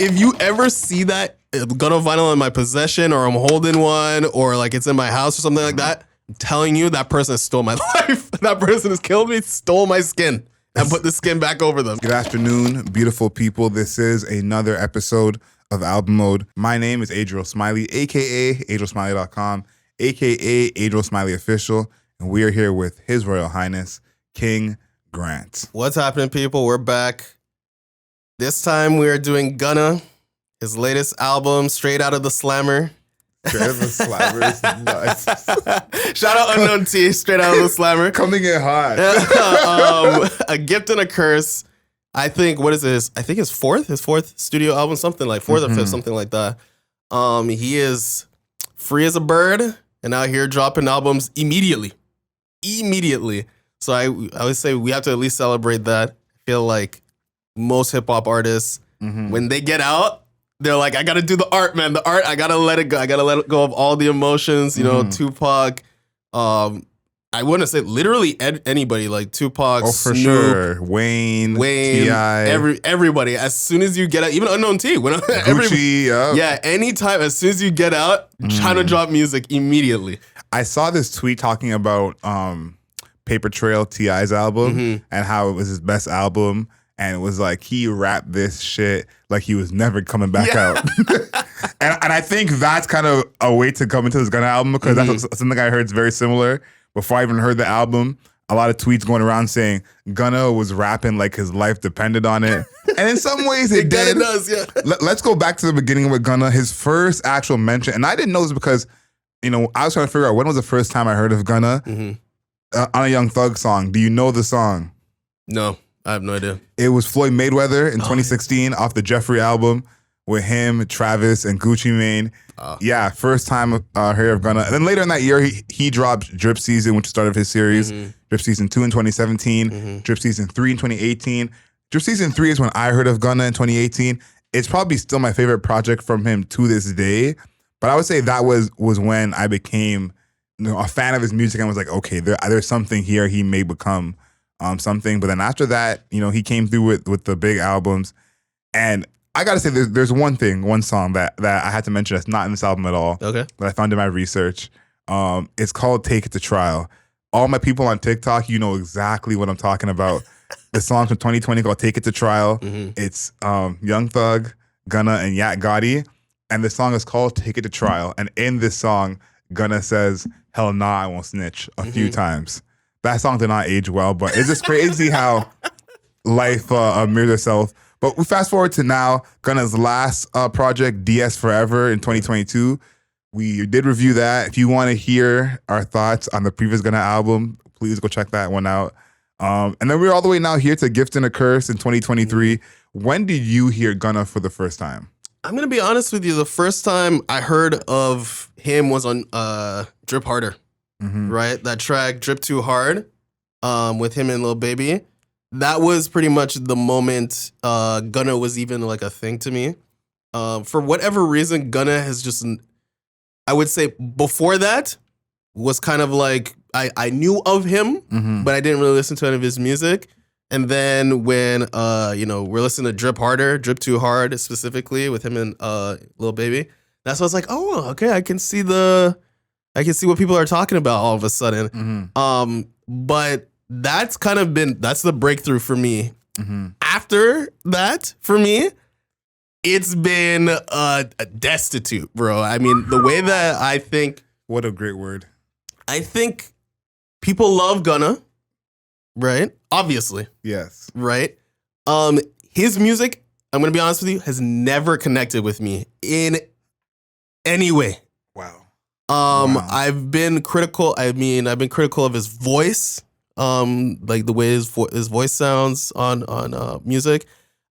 If you ever see that Gunna Vinyl in my possession, or I'm holding one, or like it's in my house or something like that, I'm telling you, that person stole my life. That person has killed me, stole my skin, and put the skin back over them. Good afternoon, beautiful people. This is another episode of Album Mode. My name is Adriel Smiley, aka AdrielSmiley.com, aka Adriel Smiley Official, and we are here with His Royal Highness, King Grant. What's happening, people? We're back. This time we are doing Gunna, his latest album, straight out of the Slammer. Straight out of the Slammer is nuts. Shout out Unknown T, straight out of the Slammer. Coming in hot. A Gift and a Curse. I think, what is this? I think his fourth studio album, something like fourth or fifth, something like that. He is free as a bird and out here dropping albums immediately. So I would say we have to at least celebrate that. I feel like most hip hop artists, when they get out, they're like, I gotta do the art, man. The art, I gotta let it go. I gotta let it go of all the emotions. You know, Tupac. I wouldn't say literally anybody, like Tupac, Oh, for Snoop, sure. Wayne, T.I. everybody. As soon as you get out, even Unknown T, Gucci, yeah, anytime. As soon as you get out, trying to drop music immediately. I saw this tweet talking about Paper Trail T.I.'s album and how it was his best album. And it was like he rapped this shit like he was never coming back out. and I think that's kind of a way to come into this Gunna album, because that's something I heard is very similar. Before I even heard the album, a lot of tweets going around saying Gunna was rapping like his life depended on it. And in some ways it did. Does, yeah. Let's go back to the beginning with Gunna. His first actual mention, and I didn't know this because, you know, I was trying to figure out when was the first time I heard of Gunna on a Young Thug song. Do you know the song? No. I have no idea. It was Floyd Mayweather in 2016 off the Jeffrey album with him, Travis, and Gucci Mane. Yeah, first time I heard of Gunna. And then later in that year, he dropped Drip Season, which started his series. Drip Season 2 in 2017, Drip Season 3 in 2018. Drip Season 3 is when I heard of Gunna in 2018. It's probably still my favorite project from him to this day. But I would say that was when I became, you know, a fan of his music and was like, okay, there's something here. He may become something. But then after that, you know, he came through with the big albums. And I gotta say, there's one song that I had to mention that's not in this album at all. Okay. That I found in my research. It's called Take It to Trial. All my people on TikTok, you know exactly what I'm talking about. The song from 2020 called Take It to Trial. It's Young Thug, Gunna, and Yak Gotti. And the song is called Take It to Trial. And in this song, Gunna says, "Hell nah, I won't snitch," a few times. That song did not age well, but it's just crazy how life mirrors itself. But we fast forward to now, Gunna's last project, DS Forever, in 2022. We did review that. If you want to hear our thoughts on the previous Gunna album, please go check that one out. And then we're all the way now here to Gift and a Curse in 2023. When did you hear Gunna for the first time? I'm going to be honest with you. The first time I heard of him was on Drip Harder. Right? That track, Drip Too Hard, with him and Lil Baby. That was pretty much the moment Gunna was even like a thing to me. For whatever reason, Gunna has just, I would say before that, was kind of like, I knew of him, but I didn't really listen to any of his music. And then when, you know, we're listening to Drip Harder, Drip Too Hard specifically, with him and Lil Baby, that's when I was like, oh, okay, I can see what people are talking about all of a sudden. But that's kind of that's the breakthrough for me. After that, for me, it's been destitute, bro. I mean, the way that I think. What a great word. I think people love Gunna, right? Obviously. Yes. Right? His music, I'm going to be honest with you, has never connected with me in any way. Wow. Wow. I've been critical. I've been critical of his voice, like the way his voice sounds on music.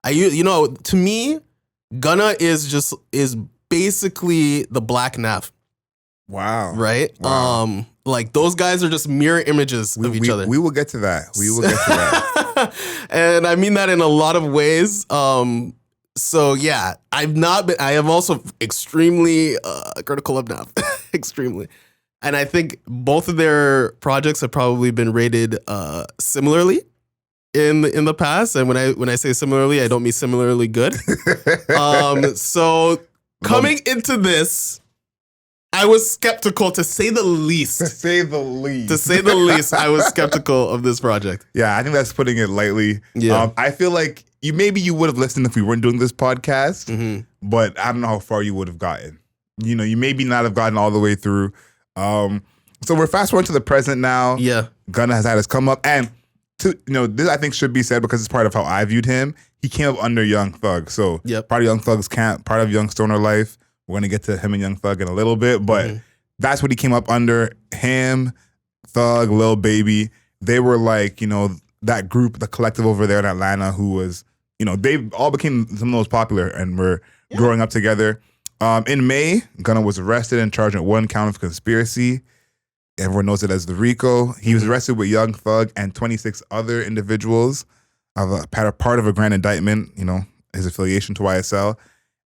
You know, to me, Gunna is basically the Black Nav. Wow. Right. Wow. Like those guys are just mirror images of each other. We will get to that. And I mean that in a lot of ways. So yeah, I am also extremely critical of Nav. Extremely. And I think both of their projects have probably been rated similarly. in the past, and when I say similarly, I don't mean similarly good. So coming into this, I was skeptical, to say the least. To say the least. To say the least, I was skeptical of this project. Yeah, I think that's putting it lightly. Yeah. I feel like you would have listened if we weren't doing this podcast, but I don't know how far you would have gotten. You know, you maybe not have gotten all the way through. So we're fast forward to the present now. Yeah. Gunna has had his come up, and this I think should be said because it's part of how I viewed him. He came up under Young Thug, so part of Young Thug's camp, part of Young Stoner life. We're gonna get to him and Young Thug in a little bit, but that's what he came up under. Him, Thug, Lil Baby, they were like, that group, the collective over there in Atlanta, who was, they all became some of the most popular and were growing up together. In May, Gunna was arrested and charged with 1 count of conspiracy. Everyone knows it as the RICO. He was arrested with Young Thug and 26 other individuals part of a grand indictment, his affiliation to YSL.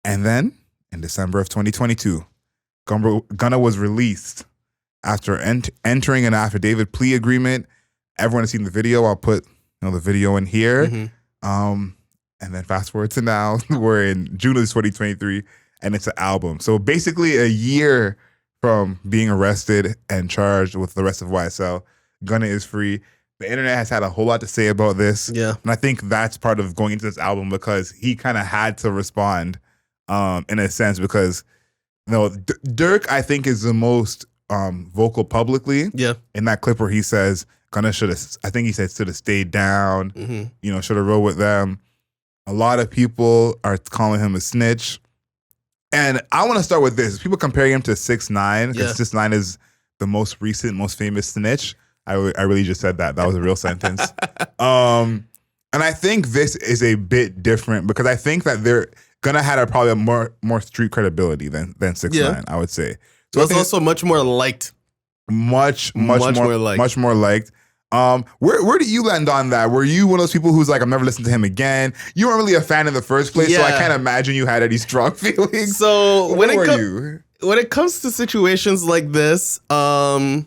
And then, in December of 2022, Gunna was released after entering an affidavit plea agreement. Everyone has seen the video. I'll put the video in here. And then fast forward to now, we're in June of 2023, and it's an album. So basically a year from being arrested and charged with the rest of YSL, Gunna is free. The internet has had a whole lot to say about this. Yeah. And I think that's part of going into this album because he kind of had to respond in a sense because Dirk, I think, is the most vocal publicly. Yeah. In that clip where he says Gunna should have stayed down, should have rolled with them. A lot of people are calling him a snitch. And I want to start with this. People comparing him to 6ix9ine because 6ix9ine is the most recent, most famous snitch. I really just said that. That was a real sentence. And I think this is a bit different because I think that they're Gunna had probably a more street credibility than 6ix9ine, I would say. So it's also much more liked. Much more liked. Where do you land on that? Were you one of those people who's like, I'm never listening to him again? You weren't really a fan in the first place, so I can't imagine you had any strong feelings. So when it comes to situations like this, first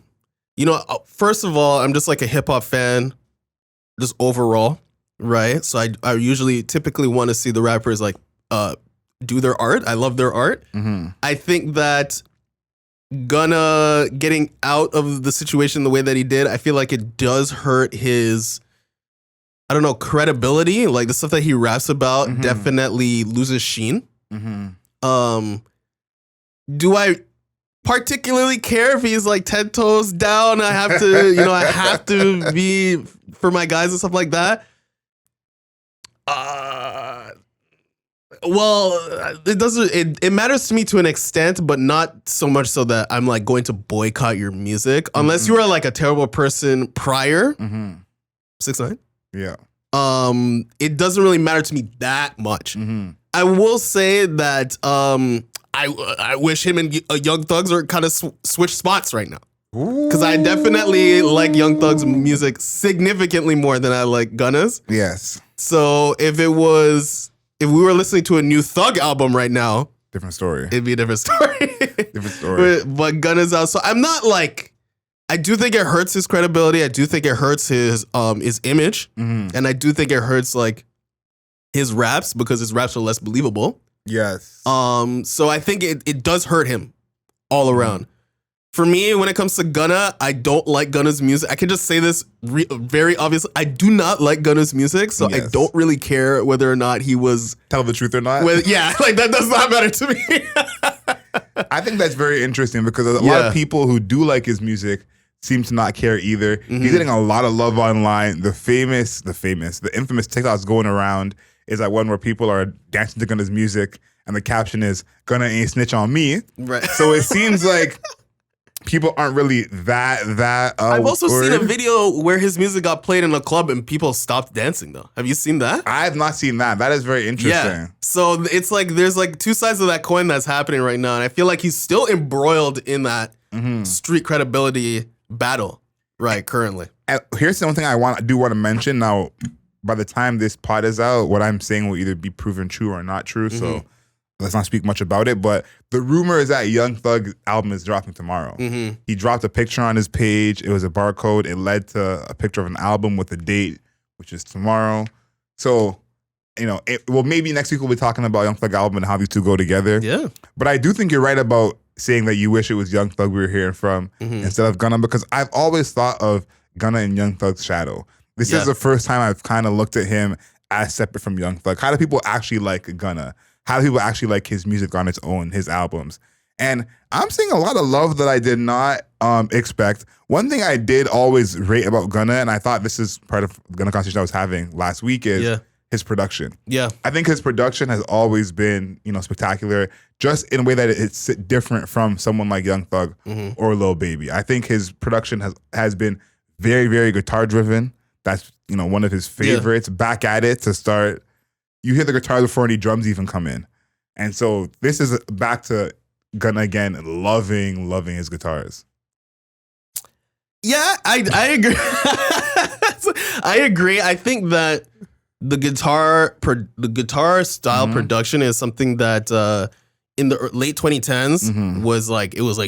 of all, I'm just like a hip hop fan, just overall, right? So I usually typically want to see the rappers like do their art. I love their art. I think that Gunna getting out of the situation the way that he did, I feel like it does hurt his, credibility. Like the stuff that he raps about definitely loses sheen. Do I particularly care if he's like 10 toes down? I have to, I have to be for my guys and stuff like that. Well, it doesn't. It matters to me to an extent, but not so much so that I'm like going to boycott your music unless you are like a terrible person prior. 6ix9ine. Yeah. It doesn't really matter to me that much. I will say that I wish him and Young Thugs are kind of switch spots right now. Because I definitely like Young Thug's music significantly more than I like Gunna's. Yes. So if we were listening to a new Thug album right now, different story. It'd be a different story. But Gunna's out. So I'm not like, I do think it hurts his credibility. I do think it hurts his image. And I do think it hurts like his raps because his raps are less believable. Yes. So I think it does hurt him all around. For me, when it comes to Gunna, I don't like Gunna's music. I can just say this very obviously. I do not like Gunna's music, so I don't really care whether or not he was... Tell the truth or not? Like that does not matter to me. I think that's very interesting because a lot of people who do like his music seem to not care either. He's getting a lot of love online. The infamous TikToks going around is like one where people are dancing to Gunna's music and the caption is, Gunna ain't snitch on me. Right. So it seems like... people aren't really that. I've also seen a video where his music got played in a club and people stopped dancing though. Have you seen that? I have not seen that. That is very interesting. Yeah. So it's like there's like two sides of that coin that's happening right now, and I feel like he's still embroiled in that street credibility battle right currently. And here's the one thing I do want to mention. Now, by the time this pod is out, what I'm saying will either be proven true or not true. So. Let's not speak much about it, but the rumor is that Young Thug's album is dropping tomorrow. He dropped a picture on his page. It was a barcode. It led to a picture of an album with a date which is tomorrow. So, maybe next week we'll be talking about Young Thug album and how these two go together. Yeah. But I do think you're right about saying that you wish it was Young Thug we were hearing from instead of Gunna, because I've always thought of Gunna in Young Thug's shadow. This is the first time I've kind of looked at him as separate from Young Thug. How do people actually like Gunna? How do people actually like his music on its own, his albums? And I'm seeing a lot of love that I did not expect. One thing I did always rate about Gunna, and I thought this is part of the Gunna conversation I was having last week, is his production. Yeah. I think his production has always been, spectacular, just in a way that it's different from someone like Young Thug or Lil Baby. I think his production has been very, very guitar driven. That's, one of his favorites. Back at it to start. You hear the guitar before any drums even come in. And so this is back to Gunna again, loving his guitars. Yeah, I agree. I agree. I think that the guitar style production is something that in the late 2010s was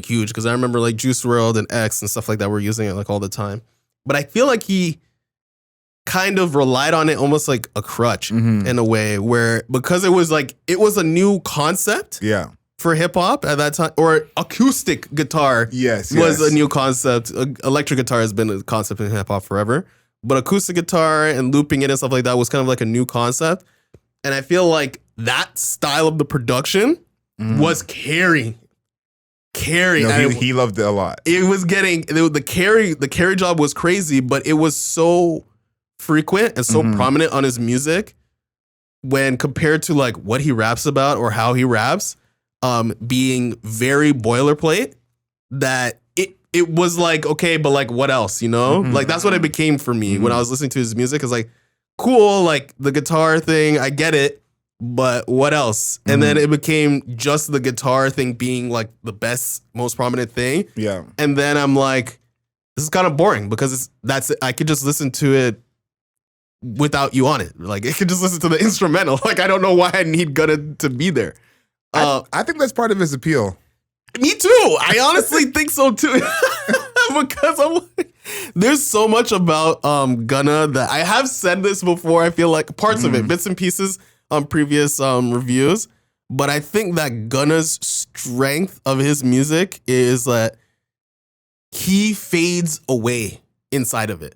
huge, because I remember like Juice WRLD and X and stuff like that were using it like all the time. But I feel like he kind of relied on it almost like a crutch in a way, where because it was a new concept for hip hop at that time, or acoustic guitar was a new concept. Electric guitar has been a concept in hip hop forever, but acoustic guitar and looping it and stuff like that was kind of like a new concept. And I feel like that style of the production was carrying. He loved it a lot. It was getting the carry job was crazy, but it was so frequent and so prominent on his music when compared to like what he raps about or how he raps, being very boilerplate, that it was like, okay, but like what else, like that's what it became for me when I was listening to his music. It's like, cool, like the guitar thing, I get it, but what else? And then it became just the guitar thing being like the best, most prominent thing. Yeah. And then I'm like, this is kind of boring, because I could just listen to it without you on it. Like, I could just listen to the instrumental. Like, I don't know why I need Gunna to be there. I think that's part of his appeal. Me too. I honestly think so too. Because I'm like, there's so much about Gunna that I have said this before. I feel like parts of it, bits and pieces on previous reviews. But I think that Gunna's strength of his music is that he fades away inside of it.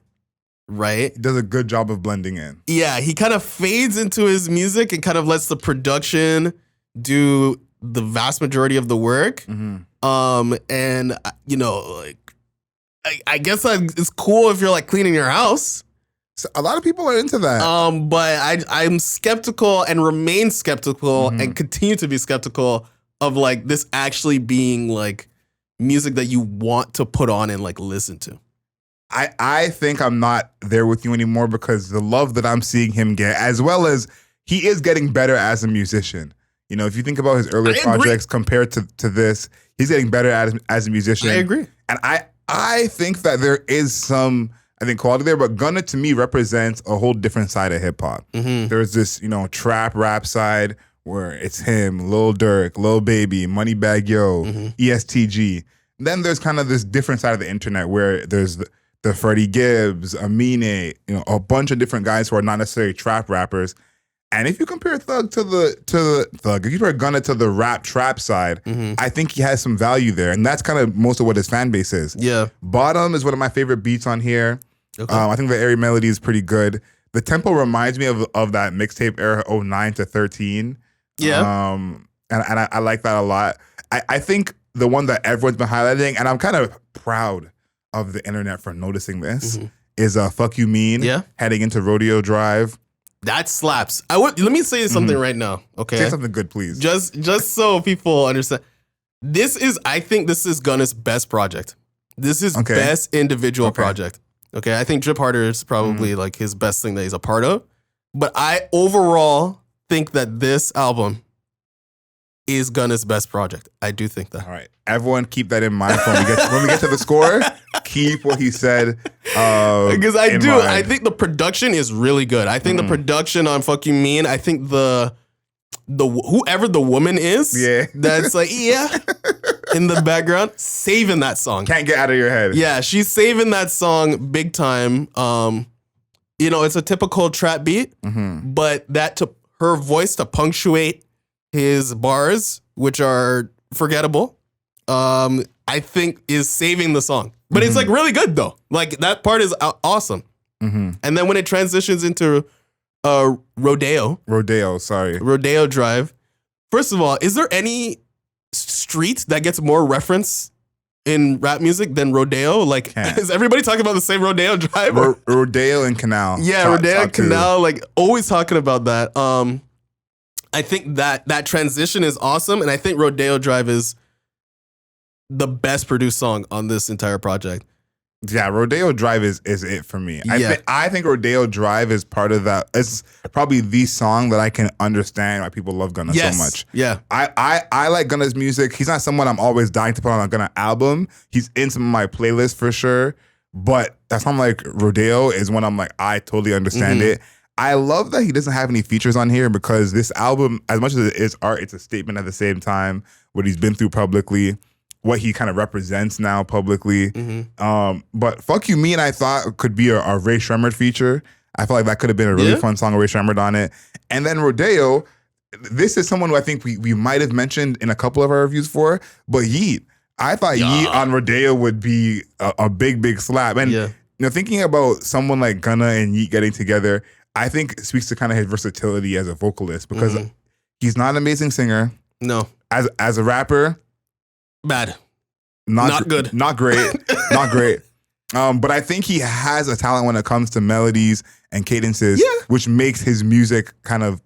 Right? He does a good job of blending in. Yeah, he kind of fades into his music and kind of lets the production do the vast majority of the work. And I guess it's cool if you're like cleaning your house. So a lot of people are into that. But I'm skeptical and remain skeptical and continue to be skeptical of like this actually being like music that you want to put on and like listen to. I think I'm not there with you anymore, because the love that I'm seeing him get, as well as he is getting better as a musician. If you think about his earlier projects compared to this, he's getting better as a musician. I agree. And I think that there is some, quality there, but Gunna to me represents a whole different side of hip hop. There's this, trap rap side where it's him, Lil Durk, Lil Baby, Moneybagg Yo, ESTG. Then there's kind of this different side of the internet where there's the Freddie Gibbs, Amine, a bunch of different guys who are not necessarily trap rappers. And if you compare Thug to the Thug, if you compare Gunna to the rap trap side, I think he has some value there. And that's kind of most of what his fan base is. Yeah. Bottom is one of my favorite beats on here. Okay. I think the airy melody is pretty good. The tempo reminds me of that mixtape era 09 to 13. Yeah. And I like that a lot. I think the one that everyone's been highlighting, and I'm kind of proud of the internet for noticing this, is Fuck You Mean, heading into Rodeo Drive. That slaps. Let me say something right now, okay? Say something good, please. Just so people understand. I think this is Gunna's best project. This is best individual project. Okay, I think Drip Harder is probably like his best thing that he's a part of. But I overall think that this album is Gunna's best project. I do think that. All right. Everyone keep that in mind when we get to the score. Keep what he said. Because I do. Mind. I think the production is really good. I think the production on Fuck You Mean, I think the whoever the woman is, that's like, in the background, saving that song. Can't get out of your head. Yeah, she's saving that song big time. you know, it's a typical trap beat, but that to her voice to punctuate his bars, which are forgettable, I think is saving the song. But it's like really good though. Like that part is awesome. And then when it transitions into rodeo drive. First of all, is there any street that gets more reference in rap music than rodeo? Like, is everybody talking about the same rodeo drive? Rodeo and canal. Yeah, rodeo and canal. Like, always talking about that. I think that transition is awesome, and I think rodeo drive is the best produced song on this entire project. Yeah, Rodeo Drive is it for me. I think Rodeo Drive is part of that. It's probably the song that I can understand why people love Gunna so much. Yeah. I like Gunna's music. He's not someone I'm always dying to put on a Gunna album. He's in some of my playlists for sure. But that song like Rodeo is when I'm like, I totally understand it. I love that he doesn't have any features on here because this album, as much as it is art, it's a statement at the same time, what he's been through publicly, what he kind of represents now publicly. But Fuck You Mean, I thought could be a Ray Shremmerd feature. I feel like that could have been a really fun song with Ray Shremmerd on it. And then Rodeo, this is someone who I think we might have mentioned in a couple of our reviews for, but Yeet. I thought Yeet on Rodeo would be a big slap. And you know, thinking about someone like Gunna and Yeet getting together, I think it speaks to kind of his versatility as a vocalist because he's not an amazing singer. No. As a rapper, bad. Not good. Not great. Not great. But I think he has a talent when it comes to melodies and cadences, which makes his music kind of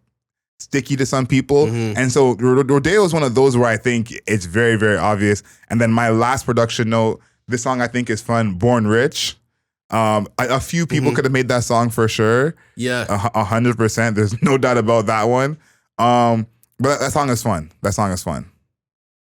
sticky to some people. And so Rodeo is one of those where I think it's very, very obvious. And then my last production note, this song I think is fun, Born Rich. A few people could have made that song for sure. Yeah. 100%. There's no doubt about that one. But that song is fun. That song is fun.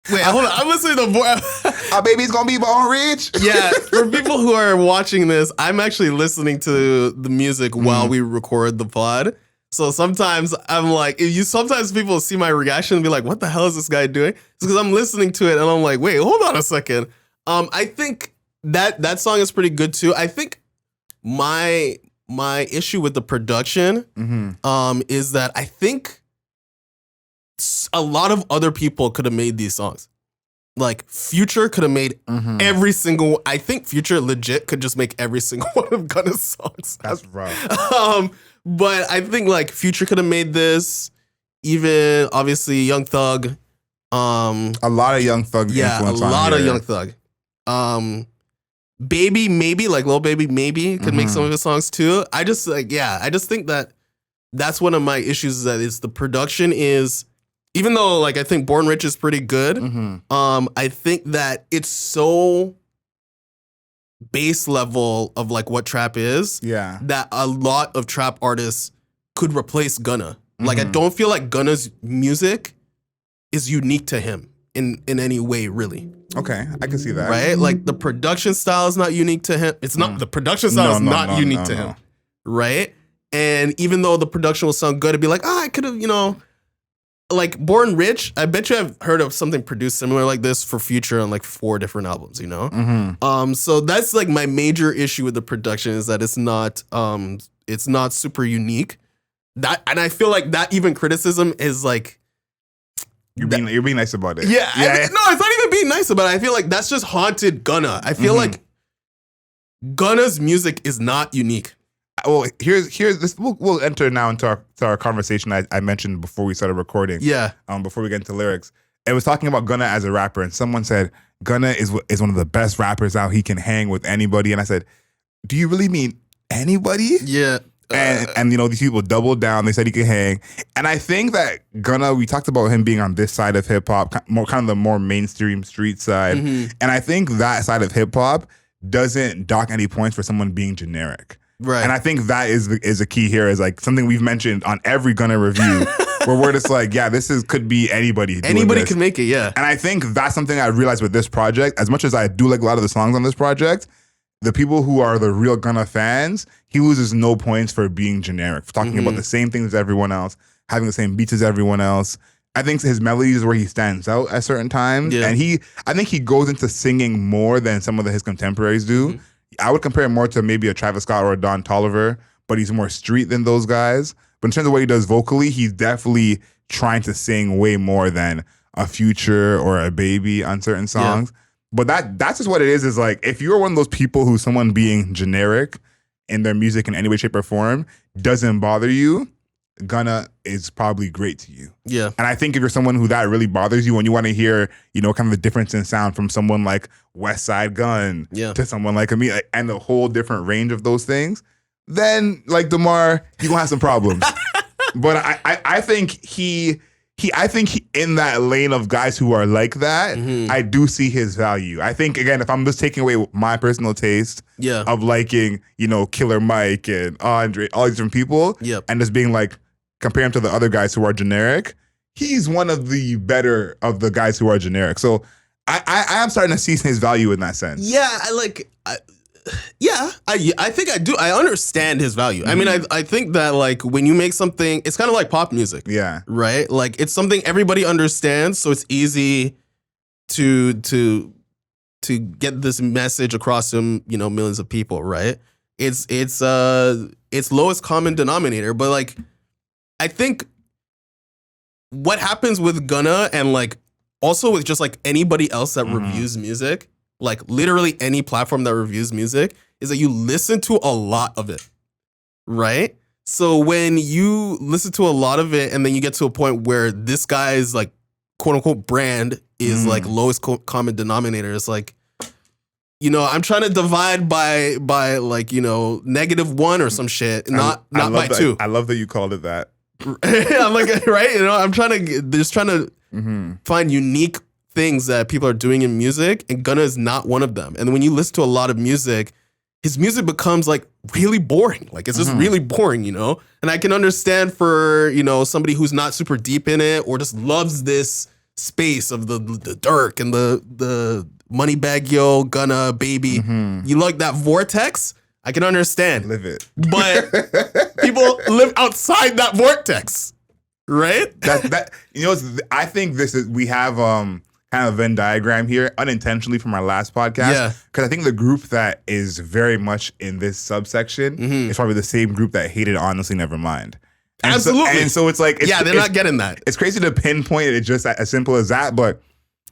Wait, hold on. I'm listening to Our baby's gonna be born rich. Yeah, for people who are watching this, I'm actually listening to the music while we record the pod. So sometimes I'm like, sometimes people see my reaction and be like, what the hell is this guy doing? It's because I'm listening to it and I'm like, wait, hold on a second. I think that song is pretty good too. I think my issue with the production is that I think a lot of other people could have made these songs. Like Future could have made every single. I think Future legit could just make every single one of Gunna's songs. That's rough. But I think like Future could have made this. Even obviously Young Thug. A lot of Young Thug. Influence on lot here. of Young Thug. Baby maybe like Lil Baby maybe could make some of his songs too. I just think that's one of my issues is that it's the production is. Even though, like, I think Born Rich is pretty good, I think that it's so base level of, like, what trap is that a lot of trap artists could replace Gunna. Like, I don't feel like Gunna's music is unique to him in any way, really. Okay, I can see that. Right? Like, the production style is not unique to him. It's not, the production style is not unique to him. Right? And even though the production will sound good, it'd be like, I could have, you know... Like Born Rich, I bet you I've heard of something produced similar like this for Future on like 4 different albums, you know? So that's like my major issue with the production is that it's not super unique. And I feel like that even criticism is like you're being nice about it. Yeah. No, it's not even being nice about it. I feel like that's just haunted Gunna. I feel like Gunna's music is not unique. Well, here's this. We'll enter now into our conversation I mentioned before we started recording. Yeah. Before we get into lyrics, it was talking about Gunna as a rapper, and someone said Gunna is one of the best rappers out. He can hang with anybody, and I said, do you really mean anybody? Yeah. And you know, these people doubled down. They said he could hang, and I think that Gunna. We talked about him being on this side of hip hop, kind of the more mainstream street side, and I think that side of hip hop doesn't dock any points for someone being generic. Right. And I think that is a key here, is like something we've mentioned on every Gunna review where we're just like, yeah, could be anybody. Anybody can make it, yeah. And I think that's something I realized with this project. As much as I do like a lot of the songs on this project, the people who are the real Gunna fans, he loses no points for being generic, for talking about the same things as everyone else, having the same beats as everyone else. I think his melodies is where he stands out at certain times. Yeah. And I think he goes into singing more than some of his contemporaries do. I would compare it more to maybe a Travis Scott or a Don Toliver, but he's more street than those guys. But in terms of what he does vocally, he's definitely trying to sing way more than a Future or a Baby on certain songs. Yeah. But that's just what it is like, if you're one of those people who someone being generic in their music in any way, shape, or form doesn't bother you, Gunna is probably great to you. Yeah. And I think if you're someone who that really bothers you, when you want to hear, you know, kind of the difference in sound from someone like West Side Gun to someone like me, and the whole different range of those things, then like Démar, you're gonna have some problems. But I think I think in that lane of guys who are like that, I do see his value. I think, again, if I'm just taking away my personal taste of liking, you know, Killer Mike and Andre, all these different people, and just being like, compare him to the other guys who are generic, he's one of the better of the guys who are generic. So I am starting to see his value in that sense. Yeah, I think I do. I understand his value. I mean, I think that like when you make something, it's kind of like pop music. Yeah. Right? Like it's something everybody understands, so it's easy to get this message across to, you know, millions of people, right? It's lowest common denominator, but like I think what happens with Gunna and like also with just like anybody else that reviews music, like literally any platform that reviews music, is that you listen to a lot of it, right? So when you listen to a lot of it and then you get to a point where this guy's like quote unquote brand is like lowest common denominator, it's like, you know, I'm trying to divide by like, you know, -1 or some shit, not by 2. I love that you called it that. I'm like, right? You know, I'm trying to find unique things that people are doing in music, and Gunna is not one of them. And when you listen to a lot of music, his music becomes like really boring. Like it's just really boring, you know? And I can understand for, you know, somebody who's not super deep in it or just loves this space of the Dirk and the Moneybag Yo, Gunna, Baby. You like that Vortex? I can understand. Live it. But people live outside that vortex, right? That you know, I think we have kind of a Venn diagram here unintentionally from our last podcast. Yeah. Because I think the group that is very much in this subsection is probably the same group that hated Honestly Nevermind. And absolutely. So it's like, they're not getting that. It's crazy to pinpoint it just as simple as that, but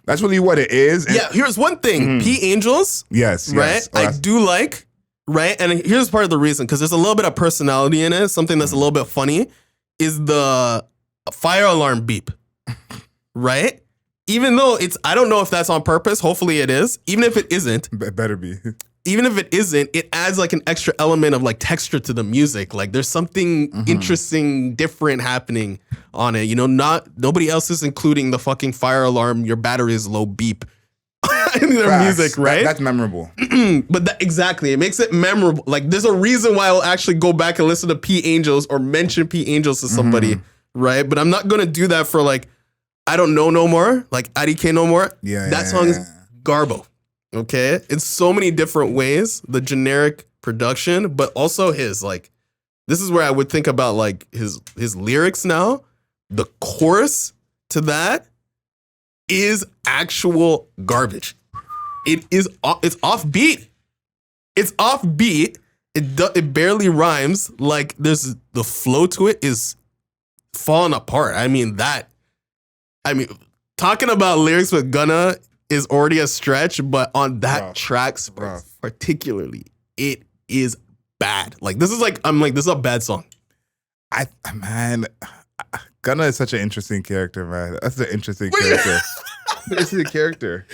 that's really what it is. And here's one thing. P Angels. Yes. Right? I do like. Right? And here's part of the reason, because there's a little bit of personality in it. Something that's a little bit funny is the fire alarm beep. Right? Even though I don't know if that's on purpose. Hopefully it is. Even if it isn't. It better be. Even if it isn't, it adds like an extra element of like texture to the music. Like there's something interesting, different happening on it. You know, nobody else is including the fucking fire alarm, your battery is low beep. In their music, right? That's memorable. But exactly, it makes it memorable. Like, there's a reason why I'll actually go back and listen to P Angels or mention P Angels to somebody, right? But I'm not gonna do that for like, I don't know no more, like IDK no more. That song is garbo. Okay, in so many different ways. The generic production, but also his like. This is where I would think about like his lyrics now. The chorus to that is actual garbage. It's offbeat. It's offbeat. It barely rhymes. Like there's the flow to it is falling apart. I mean, talking about lyrics with Gunna is already a stretch, but on that track particularly, it is bad. Like this is like this is a bad song. Gunna is such an interesting character, man. That's an interesting character. This is a character.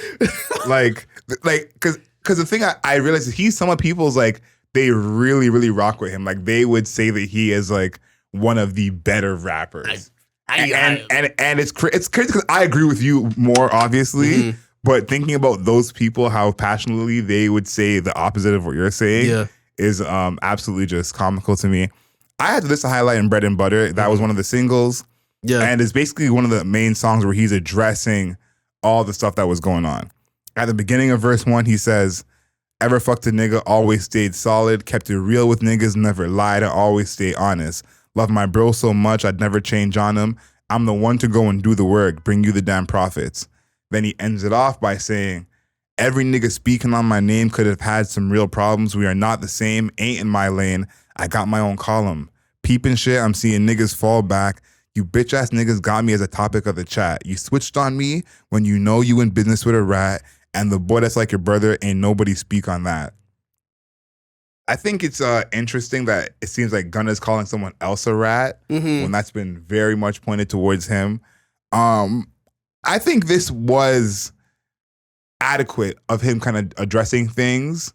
Like, because the thing I realized is he's some of people's like, they really, really rock with him. Like they would say that he is like one of the better rappers. And it's crazy because I agree with you more, obviously. But thinking about those people, how passionately they would say the opposite of what you're saying is absolutely just comical to me. I had this highlight in Bread and Butter. That was one of the singles. Yeah. And it's basically one of the main songs where he's addressing all the stuff that was going on. At the beginning of verse 1, he says, ever fucked a nigga, always stayed solid, kept it real with niggas, never lied, I always stay honest. Love my bro so much, I'd never change on him. I'm the one to go and do the work, bring you the damn profits. Then he ends it off by saying, Every nigga speaking on my name could have had some real problems. We are not the same. Ain't in my lane. I got my own column. Peeping shit, I'm seeing niggas fall back. You bitch ass niggas got me as a topic of the chat. You switched on me when you know you in business with a rat, and the boy that's like your brother, ain't nobody speak on that. I think it's interesting that it seems like Gunna's calling someone else a rat when that's been very much pointed towards him. I think this was adequate of him kind of addressing things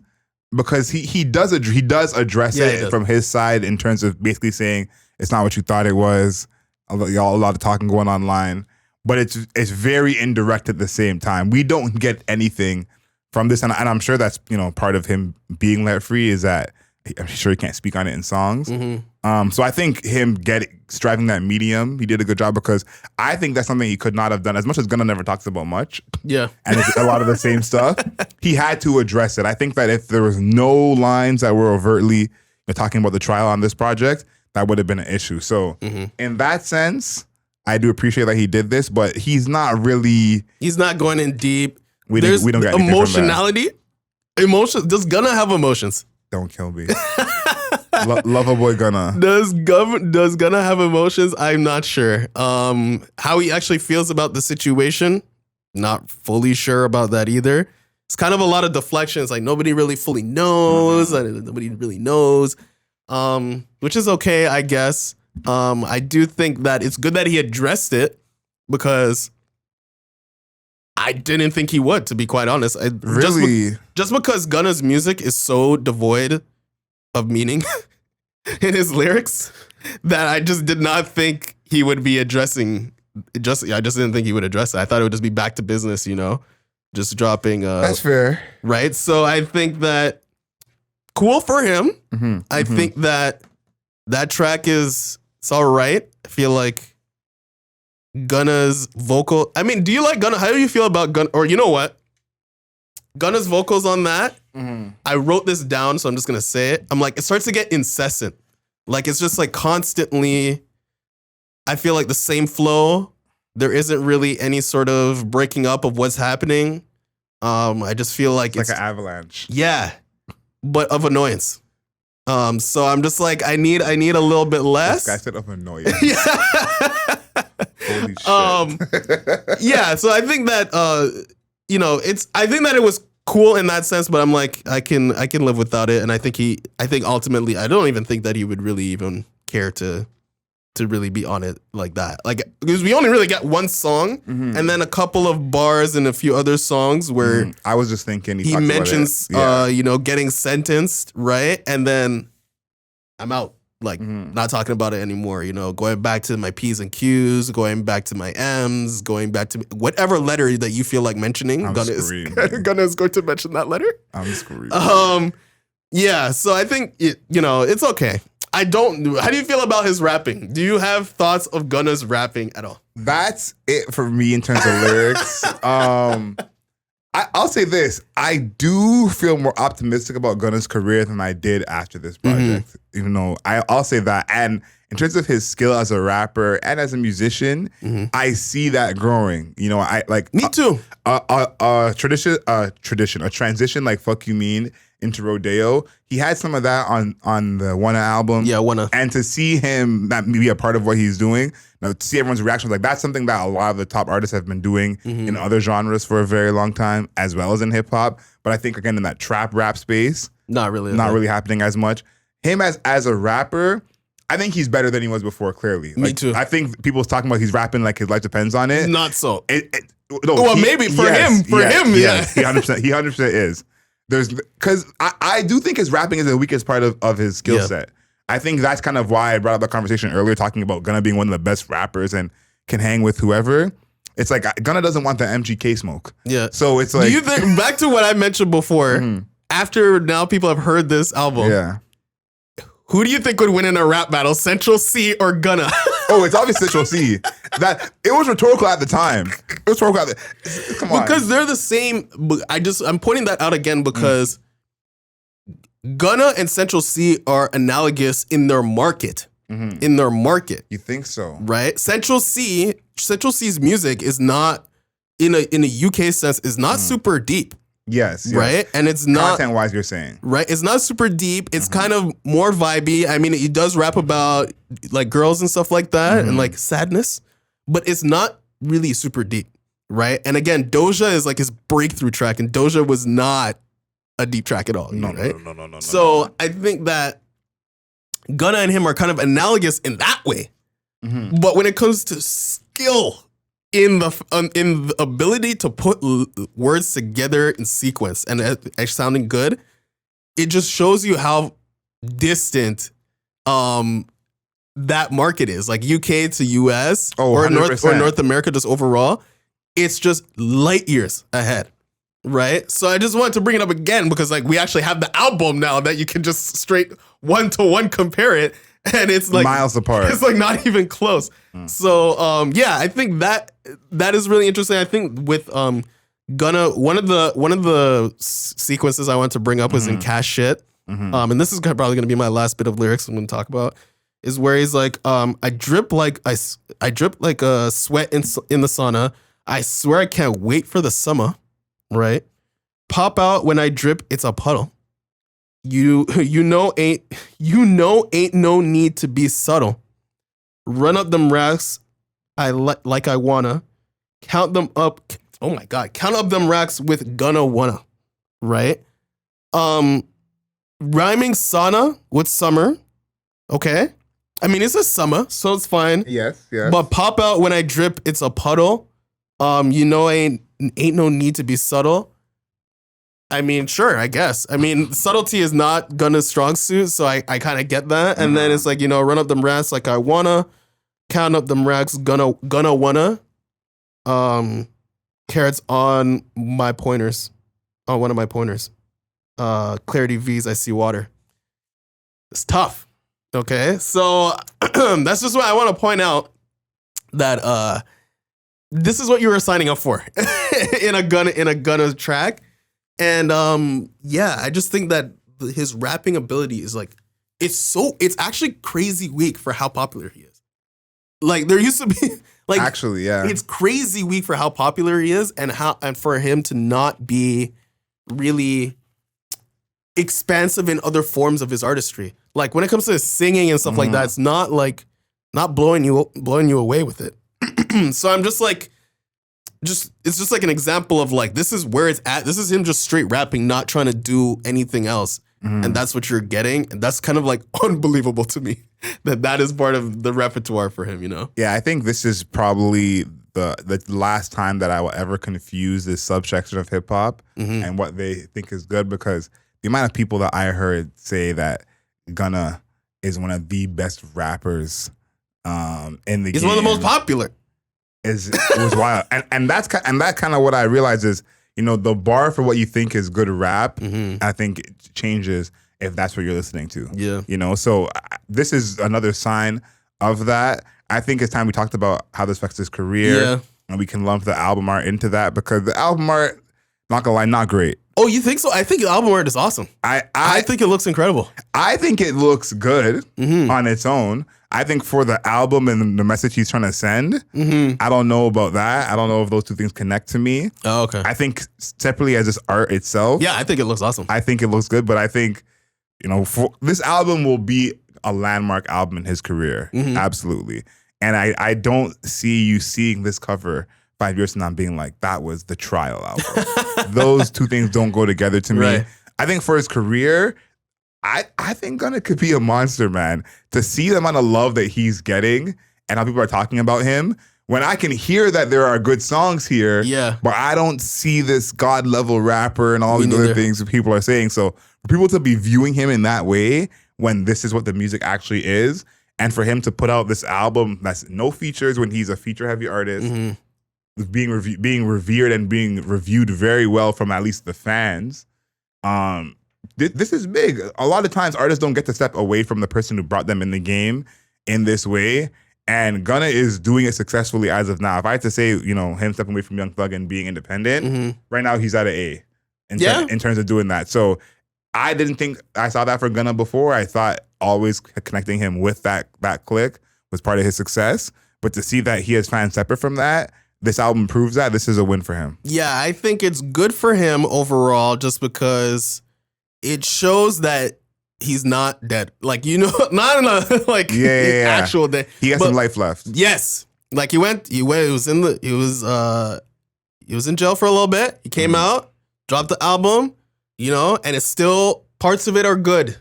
because he does address it from his side in terms of basically saying it's not what you thought it was. A lot of talking going online, but it's very indirect at the same time. We don't get anything from this, and I'm sure that's part of him being let free is that I'm sure he can't speak on it in songs. So I think him striving that medium, he did a good job because I think that's something he could not have done as much as Gunna never talks about much. Yeah, and it's a lot of the same stuff. He had to address it. I think that if there was no lines that were overtly talking about the trial on this project, that would have been an issue. So in that sense, I do appreciate that he did this, but he's not going in deep. We don't get emotionality. Emotions. Does Gunna have emotions? Don't kill me. Love a boy Gunna. Does Gunna have emotions? I'm not sure. How he actually feels about the situation, not fully sure about that either. It's kind of a lot of deflections. Like nobody really fully knows. Nobody really knows. Which is okay, I guess. I do think that it's good that he addressed it because I didn't think he would, to be quite honest. Just because Gunna's music is so devoid of meaning in his lyrics that I just did not think he would be addressing. I just didn't think he would address it. I thought it would just be back to business, just dropping. That's fair, right? So I think that cool for him. I think that track it's all right. I feel like Gunna's vocal. I mean, do you like Gunna? How do you feel about Gunna? Or you know what? Gunna's vocals on that. I wrote this down, so I'm just gonna say it. I'm like, it starts to get incessant. Like it's just like constantly. I feel like the same flow. There isn't really any sort of breaking up of what's happening. I just feel like it's like an avalanche. Yeah, but of annoyance. So I'm just like, I need a little bit less. This guy said of annoyance. Yeah. Holy shit. Yeah. So I think that I think that it was cool in that sense, but I'm like, I can live without it, and I think ultimately, I don't even think that he would really even care to really be on it like that. Like, because we only really got one song and then a couple of bars and a few other songs where I was just thinking he mentions, getting sentenced, right? And then I'm out, like not talking about it anymore, going back to my P's and Q's, going back to my M's, going back to whatever letter that you feel like mentioning. Gunna is going to mention that letter. I'm screwed. Yeah, so I think, it's okay. How do you feel about his rapping? Do you have thoughts of Gunna's rapping at all? That's it for me in terms of lyrics. I'll say this. I do feel more optimistic about Gunna's career than I did after this project. Even though I'll say that. And in terms of his skill as a rapper and as a musician, I see that growing. I like me too. A transition like "Fuck You Mean" into Rodeo. He had some of that on the Wanna album. Yeah, Wanna. And to see him that be a part of what he's doing, to see everyone's reactions, like that's something that a lot of the top artists have been doing in other genres for a very long time, as well as in hip hop. But I think again in that trap rap space, not really happening as much. Him as a rapper, I think he's better than he was before. Clearly, me too. I think people's talking about he's rapping like his life depends on it. Not so. Maybe for him. Yes, he 100% is. Because I do think his rapping is the weakest part of his skill set. I think that's kind of why I brought up the conversation earlier, talking about Gunna being one of the best rappers and can hang with whoever. It's like Gunna doesn't want the MGK smoke. Yeah. So it's like, do you think, back to what I mentioned before, after now people have heard this album, who do you think would win in a rap battle, Central Cee or Gunna? Oh, it's obviously Central Cee. That it was rhetorical at the time. It was rhetorical come on. Because they're the same. I'm pointing that out again because Gunna and Central Cee are analogous in their market. In their market. You think so? Right? Central Cee's music is not, in a UK sense, is not super deep. Yes. Right? And it's not content-wise, you're saying. Right? It's not super deep. It's kind of more vibey. I mean, he does rap about like girls and stuff like that and like sadness, but it's not really super deep, right? And again, Doja is like his breakthrough track, and Doja was not a deep track at all. No. So I think that Gunna and him are kind of analogous in that way. But when it comes to skill in the ability to put words together in sequence and sounding good, it just shows you how distant that market is. Like UK to US or North America just overall, it's just light years ahead. Right? So I just wanted to bring it up again because like we actually have the album now that you can just straight 1-to-1 compare it, and it's like miles apart. It's like not even close. So yeah, I think that is really interesting. I think with Gunna, one of the sequences I want to bring up was in Cash Shit. And this is probably going to be my last bit of lyrics I'm going to talk about, is where he's like, I drip like a sweat in the sauna. I swear I can't wait for the summer. Right? Pop out when I drip, it's a puddle. You know ain't no need to be subtle. Run up them racks, I like I wanna. Count them up. Oh my god, count up them racks with Gunna wanna. Right? Rhyming sauna with summer. Okay? I mean, it's a summer, so it's fine. Yes. But pop out when I drip, it's a puddle. You know ain't no need to be subtle. I mean, sure, I guess. I mean, subtlety is not Gunna's strong suit, so I kind of get that. And then it's like, you know, run up them racks like I wanna, count up them racks, Gunna wanna. Carrots on my pointers, on one of my pointers. Clarity V's, I see water. It's tough. Okay, so that's just what I want to point out, that this is what you were signing up for in a Gunna track. And yeah, I just think that his rapping ability is like, it's actually crazy weak for how popular he is. Like there used to be like, actually, yeah, it's crazy weak for how popular he is and for him to not be really expansive in other forms of his artistry. Like when it comes to singing and stuff like that, it's not blowing you away with it. So I'm just like, it's just like an example of like, this is where it's at. This is him just straight rapping, not trying to do anything else. And that's what you're getting. And that's kind of like unbelievable to me that is part of the repertoire for him, you know? Yeah, I think this is probably the last time that I will ever confuse this subsection of hip hop and what they think is good, because the amount of people that I heard say that Gunna is one of the best rappers in the game. He's one of the most popular. It was wild. And that kind of what I realized is, you know, the bar for what you think is good rap, I think it changes if that's what you're listening to. Yeah. You know, so this is another sign of that. I think it's time we talked about how this affects his career. Yeah. And we can lump the album art into that, because the album art, not gonna lie, not great. Oh, you think so? I think the album art is awesome. I think it looks incredible. I think it looks good on its own. I think for the album and the message he's trying to send, I don't know about that. I don't know if those two things connect to me. Oh, okay. I think separately as this art itself, yeah, I think it looks awesome. I think it looks good, but I think, you know, this album will be a landmark album in his career. Absolutely. And I don't see you seeing this cover 5 years from now being like, that was the Trial album. Those two things don't go together to me. Right. I think for his career, I think Gunna could be a monster, man. To see the amount of love that he's getting and how people are talking about him, when I can hear that there are good songs here, but I don't see this God level rapper and all these other things that people are saying. So for people to be viewing him in that way, when this is what the music actually is, and for him to put out this album that's no features when he's a feature heavy artist, being revered and being reviewed very well from at least the fans, this is big. A lot of times artists don't get to step away from the person who brought them in the game in this way. And Gunna is doing it successfully as of now. If I had to say, you know, him stepping away from Young Thug and being independent, right now he's at an A in terms of doing that. So I didn't think I saw that for Gunna before. I thought always connecting him with that click was part of his success. But to see that he has fans separate from that, this album proves that. This is a win for him. Yeah, I think it's good for him overall just because it shows that he's not dead. Like, you know, not in a like actual dead. He has some life left. Yes. Like he was in jail for a little bit. He came out, dropped the album, you know, and it's still parts of it are good.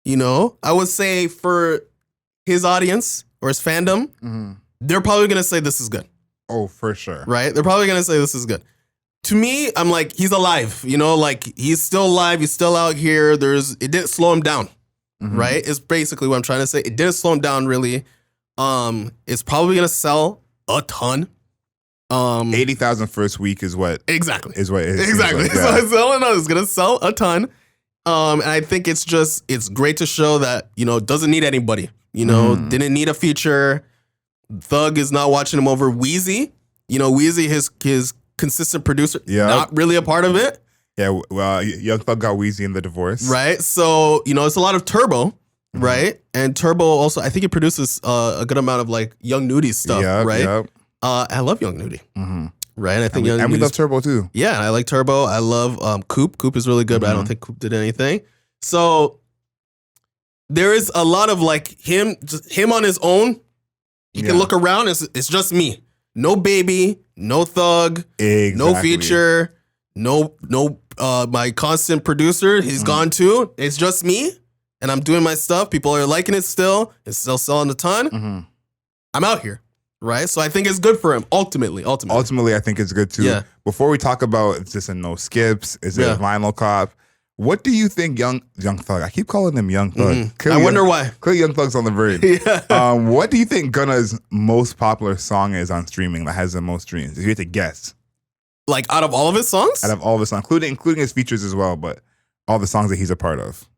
You know, I would say for his audience or his fandom, they're probably gonna say this is good. Oh, for sure. Right? They're probably gonna say this is good. To me, I'm like, he's alive. You know, like he's still alive. He's still out here. It didn't slow him down. Right? It's basically what I'm trying to say. It didn't slow him down really. It's probably gonna sell a ton. 80,000 first week is what exactly. Exactly. Like, yeah. So it's gonna sell a ton. And I think it's great to show that, you know, doesn't need anybody. You know, didn't need a feature. Thug is not watching him over. Wheezy, you know, his consistent producer, not really a part of it. Yeah, well, Young Thug got Wheezy in the divorce. Right. So, you know, it's a lot of Turbo, right? And Turbo also, I think he produces a good amount of like Young Nudy stuff, right? Yep. I love Young Nudy. Right. And I think we love Turbo too. Yeah, I like Turbo. I love Coop. Coop is really good, but I don't think Coop did anything. So there is a lot of like him on his own. You can look around. It's just me. No Baby, no Thug, no feature, no my constant producer. He's gone too. It's just me, and I'm doing my stuff. People are liking it still. It's still selling a ton. I'm out here. Right, so I think it's good for him. Ultimately, I think it's good too. Yeah. Before we talk about is this a no skips? Is it a vinyl cop? What do you think, Young Thug? I keep calling him Young Thug. I wonder why. Clearly, Young Thug's on the brain. What do you think Gunna's most popular song is on streaming that has the most streams? If you had to guess, like out of all of his songs, including his features as well, but all the songs that he's a part of.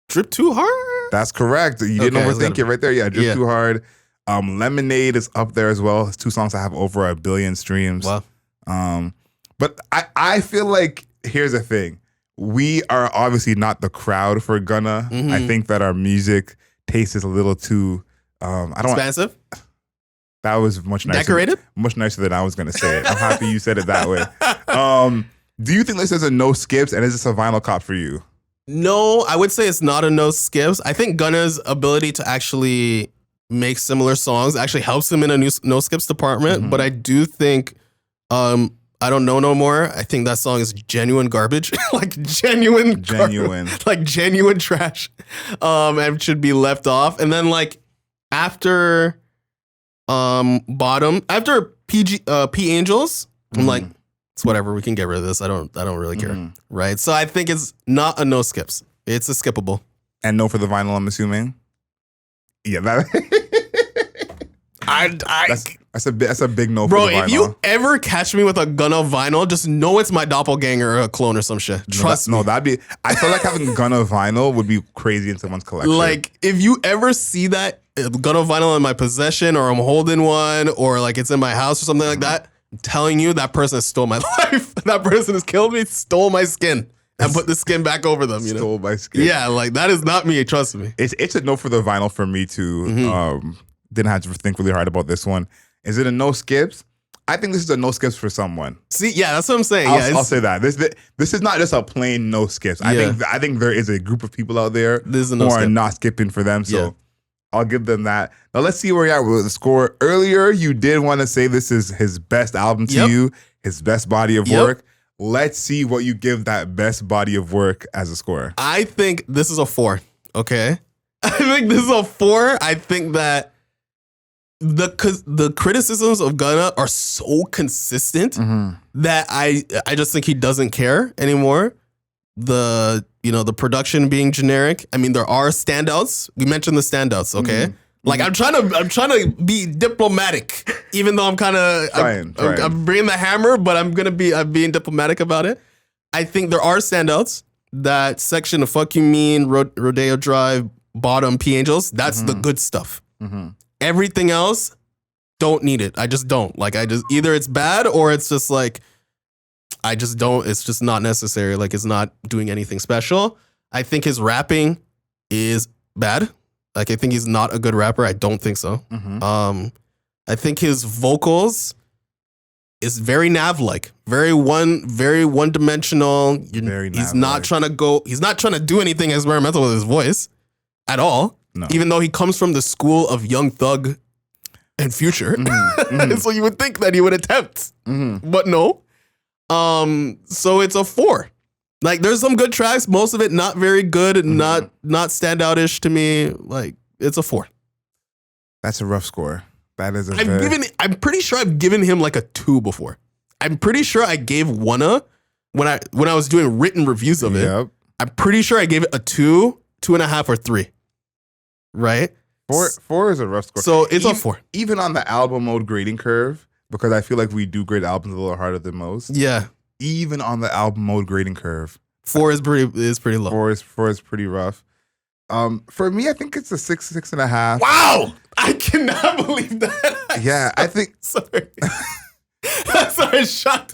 Drip Too Hard. That's correct. You didn't overthink it right there. Yeah, Drip Too Hard. Lemonade is up there as well. It's 2 songs that have over 1 billion streams. Wow. But I feel like here's the thing. We are obviously not the crowd for Gunna. I think that our music taste is a little too expansive. That was much nicer. Decorated? Much nicer than I was gonna say it. I'm happy you said it that way. Do you think this is a no skips and is this a vinyl cop for you? No, I would say it's not a no skips. I think Gunna's ability to actually make similar songs actually helps him in a no skips department, but I do think I Don't Know No More. I think that song is genuine garbage, like genuine, like genuine trash, and should be left off. And then like after after P Angels, I'm like, it's whatever. We can get rid of this. I don't really care, right? So I think it's not a no skips. It's a skippable. And no for the vinyl, I'm assuming. Yeah, that's a big no, bro. For the vinyl. If you ever catch me with a Gunna vinyl, just know it's my doppelganger or a clone or some shit. Trust me. No, that'd be. I feel like having Gunna vinyl would be crazy in someone's collection. Like if you ever see that Gunna vinyl in my possession, or I'm holding one, or like it's in my house or something like that, I'm telling you that person has stole my life. That person has killed me, stole my skin. And put the skin back over them, you know? Stole my skin. Yeah, like that is not me, trust me. It's a no for the vinyl for me too. Didn't have to think really hard about this one. Is it a no skips? I think this is a no skips for someone. See, yeah, that's what I'm saying. I'll say that. This is not just a plain no skips. I think there is a group of people out there who are not skipping for them. So I'll give them that. Now let's see where you're at with the score. Earlier, you did want to say this is his best album to you, his best body of work. Let's see what you give that best body of work as a score. I think this is a 4. Okay, I think this is a 4. I think that the criticisms of Gunna are so consistent that I just think he doesn't care anymore. The production being generic. I mean, there are standouts. We mentioned the standouts. Okay. Like I'm trying to be diplomatic, even though I'm kind of I'm bringing the hammer, but I'm being diplomatic about it. I think there are standouts. That section of Fuck You Mean, Rodeo Drive, Bottom, P Angels, that's the good stuff. Everything else, don't need it. I just don't. Like either it's bad or it's just like I just don't. It's just not necessary. Like it's not doing anything special. I think his rapping is bad. Like I think he's not a good rapper. I don't think so. I think his vocals is very Nav-like, very one-dimensional. He's not trying to he's not trying to do anything experimental with his voice at all. No. Even though he comes from the school of Young Thug and Future. So you would think that he would attempt, but no. So it's a 4. Like, there's some good tracks, most of it not very good, not standout-ish to me. Like, it's a 4. That's a rough score. That is I'm pretty sure I've given him like a 2 before. I'm pretty sure I gave Gunna when I was doing written reviews of it. Yep. I'm pretty sure I gave it a 2, 2.5, or 3. Right? 4 is a rough score. So it's a 4. Even on the album mode grading curve, because I feel like we do grade albums a little harder than most. Yeah. Even on the album mode grading curve, 4 is pretty low. 4 is pretty rough. For me, I think it's a 6, 6.5. Wow, I cannot believe that. Yeah, I think. Sorry, sorry, shocked.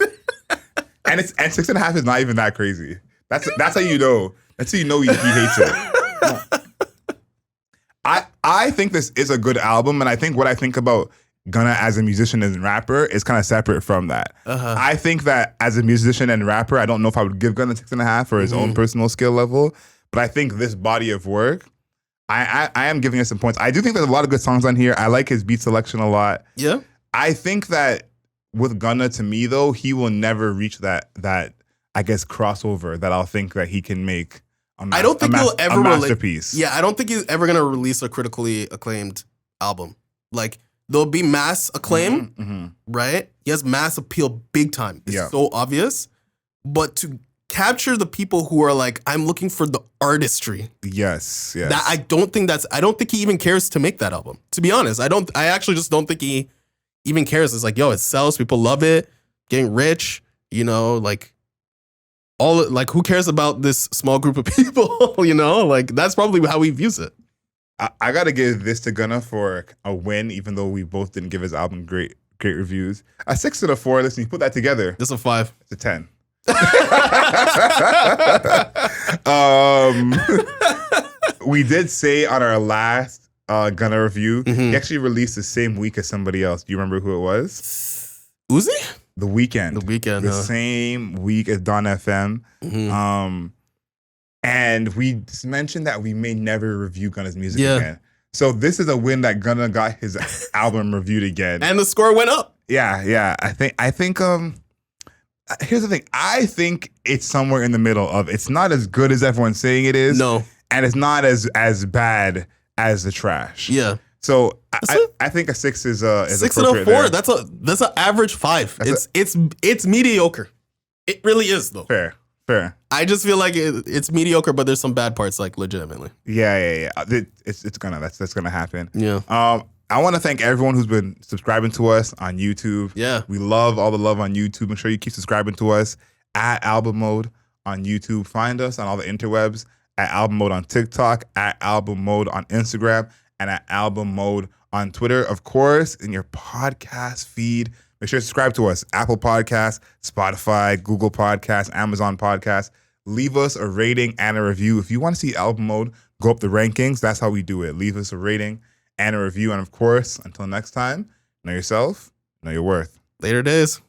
and 6.5 is not even that crazy. That's how you know. That's how you know he hates it. I think this is a good album, and I think what I think about Gunna as a musician and rapper is kind of separate from that. I think that as a musician and rapper, I don't know if I would give Gunna 6.5 for his own personal skill level, but I think this body of work, I am giving it some points. I do think there's a lot of good songs on here. I like his beat selection a lot. Yeah. I think that with Gunna, to me though, he will never reach that I guess crossover that I'll think that he can make. I don't think he'll ever masterpiece. Yeah, I don't think he's ever gonna release a critically acclaimed album. Like, there'll be mass acclaim, right? He has mass appeal big time. It's so obvious. But to capture the people who are like, I'm looking for the artistry. Yes. That I don't think he even cares to make that album. To be honest, I actually just don't think he even cares. It's like, yo, it sells, people love it, getting rich, like who cares about this small group of people, Like, that's probably how he views it. I got to give this to Gunna for a win, even though we both didn't give his album great reviews. A 6 and a 4. Listen, you put that together. This is a 5. It's a 10. We did say on our last Gunna review, he actually released the same week as somebody else. Do you remember who it was? Uzi? The Weeknd. The Weeknd. The same week as Dawn FM. And we just mentioned that we may never review Gunna's music again. So this is a win that Gunna got his album reviewed again. And the score went up. Yeah. I think here's the thing. I think it's somewhere in the middle of, it's not as good as everyone's saying it is. No. And it's not as bad as the trash. Yeah. So I think a 6 is 6 and a 4. There. That's an average 5. It's mediocre. It really is though. Fair. I just feel like it's mediocre, but there's some bad parts, like, legitimately. Yeah. It's gonna that's gonna happen. Yeah. I want to thank everyone who's been subscribing to us on YouTube. Yeah. We love all the love on YouTube. Make sure you keep subscribing to us at Album Mode on YouTube. Find us on all the interwebs at Album Mode on TikTok, at Album Mode on Instagram, and at Album Mode on Twitter. Of course, in your podcast feed, make sure to subscribe to us. Apple Podcasts, Spotify, Google Podcasts, Amazon Podcasts. Leave us a rating and a review. If you want to see Album Mode go up the rankings, that's how we do it. Leave us a rating and a review. And of course, until next time, know yourself, know your worth. Later days.